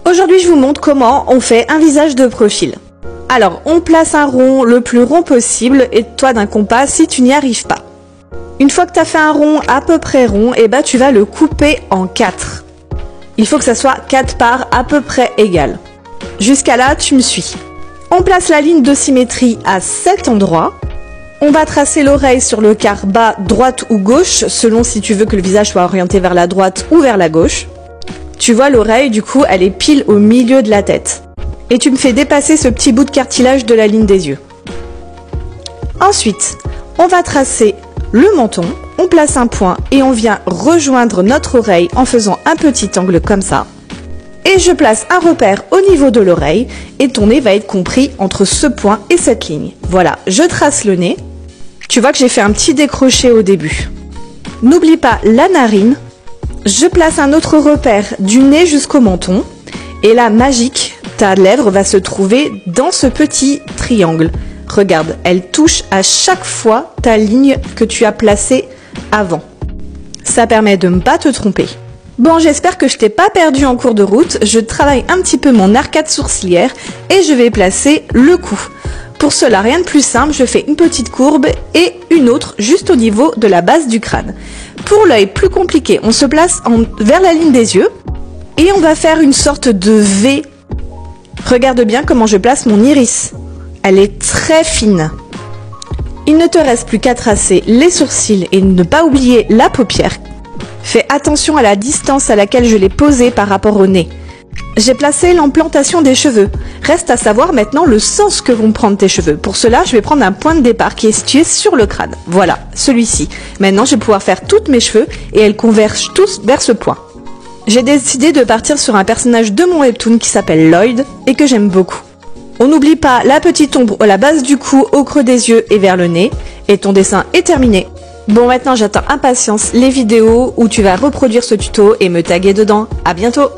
Aujourd'hui, je vous montre comment on fait un visage de profil. Alors, on place un rond le plus rond possible et toi d'un compas si tu n'y arrives pas. Une fois que tu as fait un rond à peu près rond, tu vas le couper en 4. Il faut que ça soit 4 parts à peu près égales. Jusqu'à là, tu me suis. On place la ligne de symétrie à cet endroit. On va tracer l'oreille sur le quart bas, droite ou gauche, selon si tu veux que le visage soit orienté vers la droite ou vers la gauche. Tu vois l'oreille, du coup, elle est pile au milieu de la tête. Et tu me fais dépasser ce petit bout de cartilage de la ligne des yeux. Ensuite, on va tracer le menton, on place un point et on vient rejoindre notre oreille en faisant un petit angle comme ça. Et je place un repère au niveau de l'oreille et ton nez va être compris entre ce point et cette ligne. Voilà, je trace le nez. Tu vois que j'ai fait un petit décroché au début. N'oublie pas la narine. Je place un autre repère du nez jusqu'au menton. Et là, magique, ta lèvre va se trouver dans ce petit triangle. Regarde, elle touche à chaque fois ta ligne que tu as placée avant. Ça permet de ne pas te tromper. Bon, j'espère que je t'ai pas perdu en cours de route. Je travaille un petit peu mon arcade sourcilière et je vais placer le cou. Pour cela, rien de plus simple, je fais une petite courbe et une autre juste au niveau de la base du crâne. Pour l'œil, plus compliqué, on se place vers la ligne des yeux et on va faire une sorte de V. Regarde bien comment je place mon iris. Elle est très fine. Il ne te reste plus qu'à tracer les sourcils et ne pas oublier la paupière. Fais attention à la distance à laquelle je l'ai posée par rapport au nez. J'ai placé l'implantation des cheveux. Reste à savoir maintenant le sens que vont prendre tes cheveux. Pour cela, je vais prendre un point de départ qui est situé sur le crâne. Voilà, celui-ci. Maintenant, je vais pouvoir faire toutes mes cheveux et elles convergent tous vers ce point. J'ai décidé de partir sur un personnage de mon webtoon qui s'appelle Lloyd et que j'aime beaucoup. On n'oublie pas la petite ombre à la base du cou, au creux des yeux et vers le nez. Et ton dessin est terminé. Bon, maintenant j'attends impatience les vidéos où tu vas reproduire ce tuto et me taguer dedans. À bientôt!